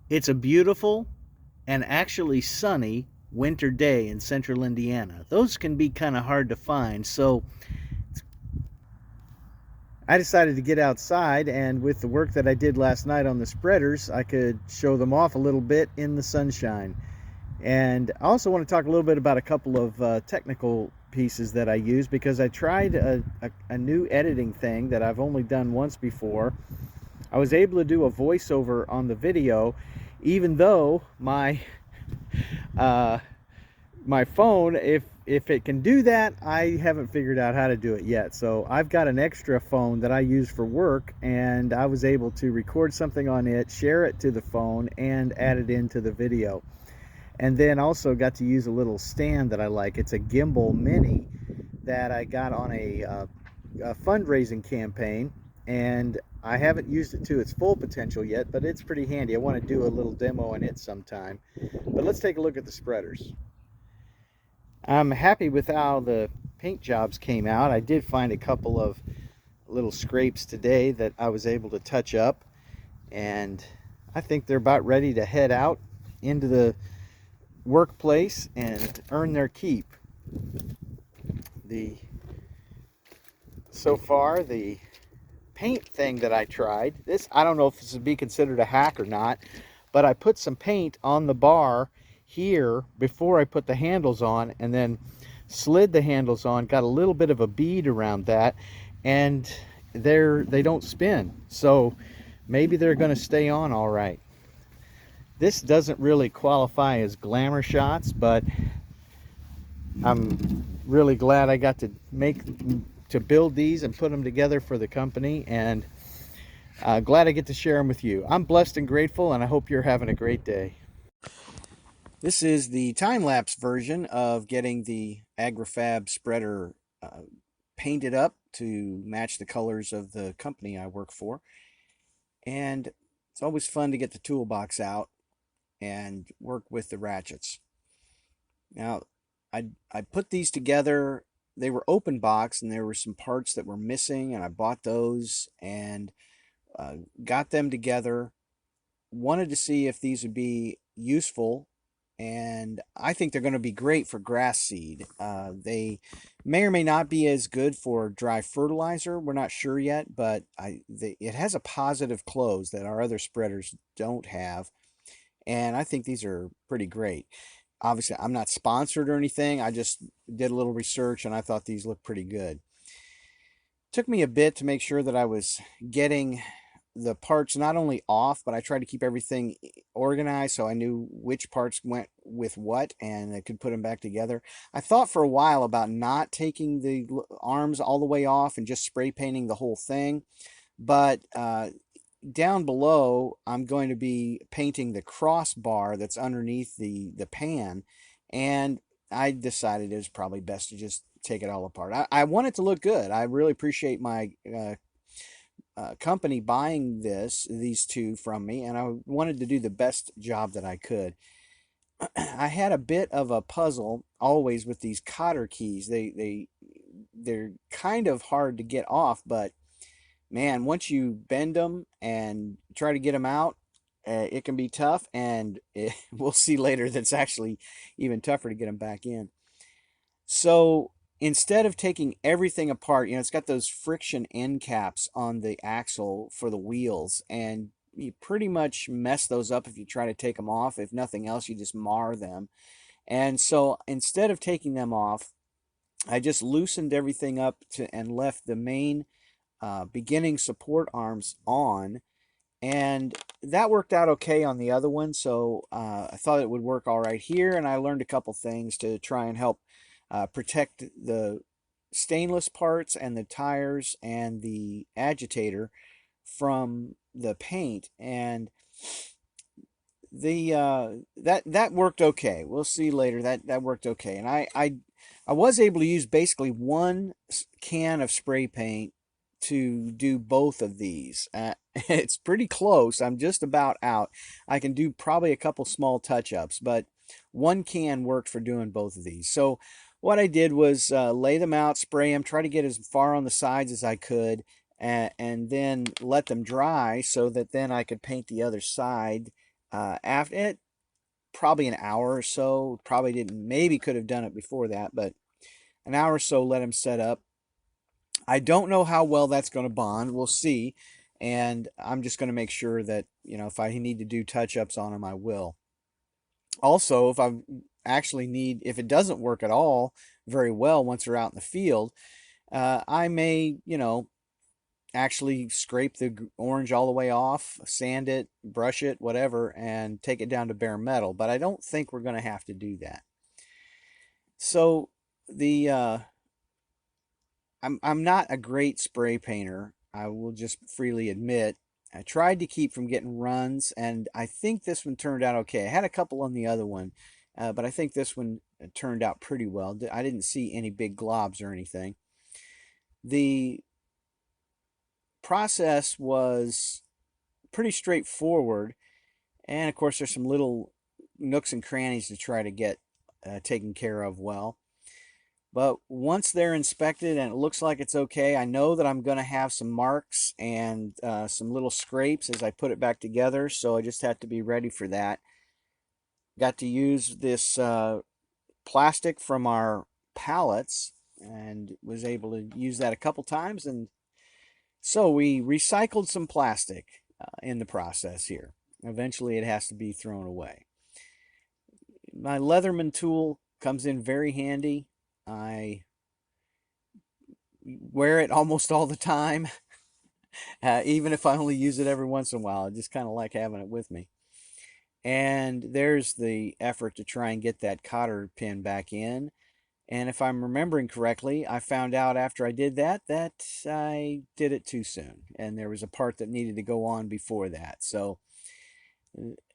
It's a beautiful and actually sunny winter day in central Indiana. Those can be kind of hard to find, so I decided to get outside, and with the work that I did last night on the spreaders, I could show them off a little bit in the sunshine. And I also want to talk a little bit about a couple of technical pieces that I use because I tried a new editing thing that I've only done once before. I was able to do a voiceover on the video, even though uh, my phone, if it can do that, I haven't figured out how to do it yet. So I've got an extra phone that I use for work, and I was able to record something on it, share it to the phone, and add it into the video. And then also got to use a little stand that I like. It's a gimbal mini that I got on a fundraising campaign, and I haven't used it to its full potential yet, but it's pretty handy. I want to do a little demo on it sometime. But let's take a look at the spreaders. I'm happy with how the paint jobs came out. I did find a couple of little scrapes today that I was able to touch up, and I think they're about ready to head out into the workplace and earn their keep. The So far, the paint thing that I tried, this, I don't know if this would be considered a hack or not, but I put some paint on the bar here before I put the handles on, and then slid the handles on, got a little bit of a bead around that, and they don't spin, so maybe they're going to stay on all right. This doesn't really qualify as glamour shots, but I'm really glad I got to build these and put them together for the company, and glad I get to share them with you. I'm blessed and grateful, and I hope you're having a great day. This is the time-lapse version of getting the AgriFab spreader painted up to match the colors of the company I work for. And it's always fun to get the toolbox out and work with the ratchets. Now, I put these together. They were open box, and there were some parts that were missing, and I bought those and got them together. Wanted to see if these would be useful, and I think they're going to be great for grass seed. They may or may not be as good for dry fertilizer. We're not sure yet, but it has a positive close that our other spreaders don't have, and I think these are pretty great. Obviously, I'm not sponsored or anything. I just did a little research, and I thought these looked pretty good. Took me a bit to make sure that I was getting the parts not only off, but I tried to keep everything organized so I knew which parts went with what and I could put them back together. I thought for a while about not taking the arms all the way off and just spray painting the whole thing, but down below, I'm going to be painting the crossbar that's underneath the pan, and I decided it was probably best to just take it all apart. I want it to look good. I really appreciate my company buying these two from me, and I wanted to do the best job that I could. I had a bit of a puzzle always with these cotter keys. They're kind of hard to get off, but man, once you bend them and try to get them out, it can be tough, and we'll see later that's actually even tougher to get them back in. So instead of taking everything apart, it's got those friction end caps on the axle for the wheels, and you pretty much mess those up if you try to take them off. If nothing else, you just mar them. And so instead of taking them off, I just loosened everything up and left the main beginning support arms on, and that worked out okay on the other one. So I thought it would work all right here, and I learned a couple things to try and help protect the stainless parts and the tires and the agitator from the paint, and the that worked okay. We'll see later that worked okay, and I was able to use basically one can of spray paint to do both of these. It's pretty close. I'm just about out. I can do probably a couple small touch-ups, but one can worked for doing both of these. So what I did was lay them out, spray them, try to get as far on the sides as I could, and then let them dry so that then I could paint the other side After it, probably an hour or so. Probably didn't, maybe could have done it before that, but an hour or so, let them set up. I don't know how well that's going to bond. We'll see. And I'm just going to make sure that, if I need to do touch ups on them, I will. Also, if it doesn't work at all very well once they're out in the field, I may, actually scrape the orange all the way off, sand it, brush it, whatever, and take it down to bare metal. But I don't think we're going to have to do that. So the I'm not a great spray painter. I will just freely admit. I tried to keep from getting runs, and I think this one turned out okay. I had a couple on the other one, but I think this one turned out pretty well. I didn't see any big globs or anything. The process was pretty straightforward, and of course, there's some little nooks and crannies to try to get taken care of well. But once they're inspected and it looks like it's okay, I know that I'm going to have some marks and some little scrapes as I put it back together. So I just have to be ready for that. Got to use this plastic from our pallets and was able to use that a couple times. And so we recycled some plastic in the process here. Eventually, it has to be thrown away. My Leatherman tool comes in very handy. I wear it almost all the time, even if I only use it every once in a while. I just kind of like having it with me. And there's the effort to try and get that cotter pin back in. And if I'm remembering correctly, I found out after I did that I did it too soon. And there was a part that needed to go on before that. So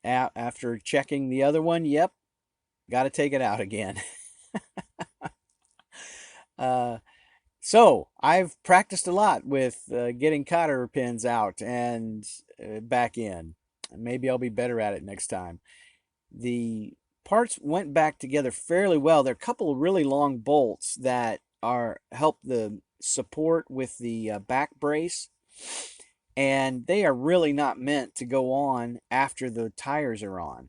after checking the other one, yep, got to take it out again. So I've practiced a lot with getting cotter pins out and back in. Maybe I'll be better at it next time. The parts went back together fairly well. There are a couple of really long bolts that help the support with the back brace, and they are really not meant to go on after the tires are on.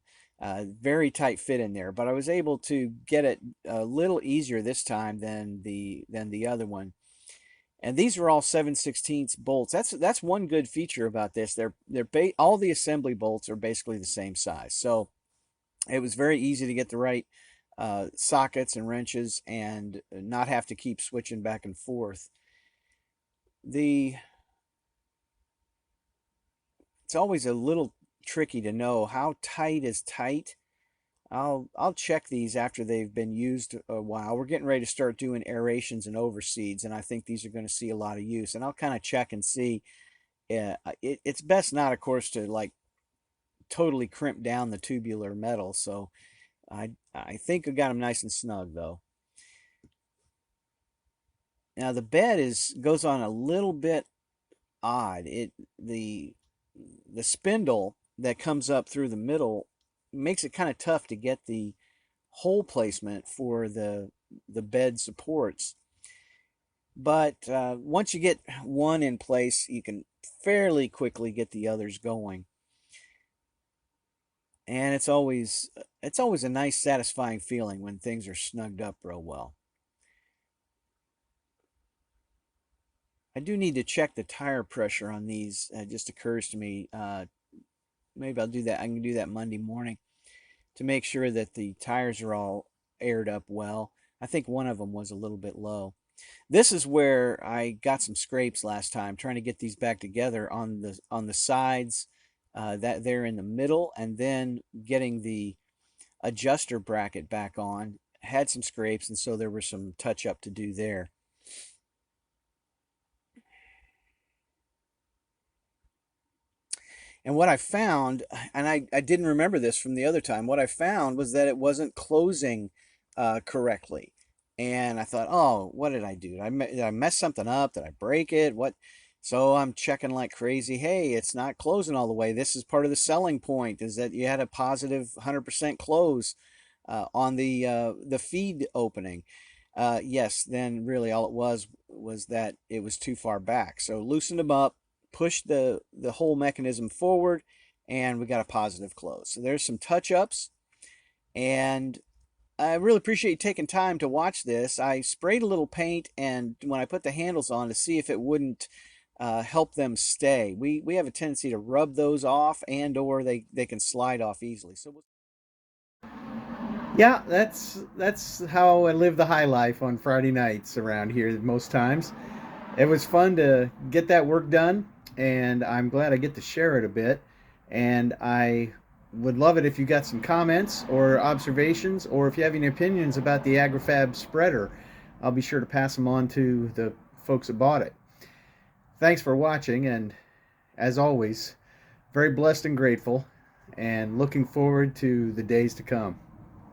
Very tight fit in there, but I was able to get it a little easier this time than the other one. And these are all 7/16 bolts. That's one good feature about this. All the assembly bolts are basically the same size, so it was very easy to get the right sockets and wrenches and not have to keep switching back and forth. It's always a little tricky to know how tight is tight. I'll check these after they've been used a while. We're getting ready to start doing aerations and overseeds, and I think these are going to see a lot of use. And I'll kind of check and see. It's best not, of course, to like totally crimp down the tubular metal. So I think I got them nice and snug though. Now the bed goes on a little bit odd. The spindle that comes up through the middle makes it kind of tough to get the hole placement for the bed supports. But once you get one in place, you can fairly quickly get the others going. And it's always a nice satisfying feeling when things are snugged up real well. I do need to check the tire pressure on these. It just occurs to me. Maybe I'll do that. I can do that Monday morning to make sure that the tires are all aired up well. I think one of them was a little bit low. This is where I got some scrapes last time, trying to get these back together on the sides, that they're in the middle, and then getting the adjuster bracket back on. Had some scrapes, and so there was some touch up to do there. And what I found, and I didn't remember this from the other time, what I found was that it wasn't closing correctly. And I thought, oh, what did I do? Did I mess something up? Did I break it? What? So I'm checking like crazy. Hey, it's not closing all the way. This is part of the selling point, is that you had a positive 100% close on the feed opening. Yes, then really all it was that it was too far back. So loosened them up, pushed the whole mechanism forward, and we got a positive close. So there's some touch-ups, and I really appreciate you taking time to watch this. I sprayed a little paint, and when I put the handles on to see if it wouldn't help them stay. We have a tendency to rub those off, and or they can slide off easily. So yeah, that's how I live the high life on Friday nights around here most times. It was fun to get that work done, and I'm glad I get to share it a bit. And I would love it if you got some comments or observations, or if you have any opinions about the AgriFab spreader. I'll be sure to pass them on to the folks that bought it. Thanks for watching, and as always, very blessed and grateful, and looking forward to the days to come.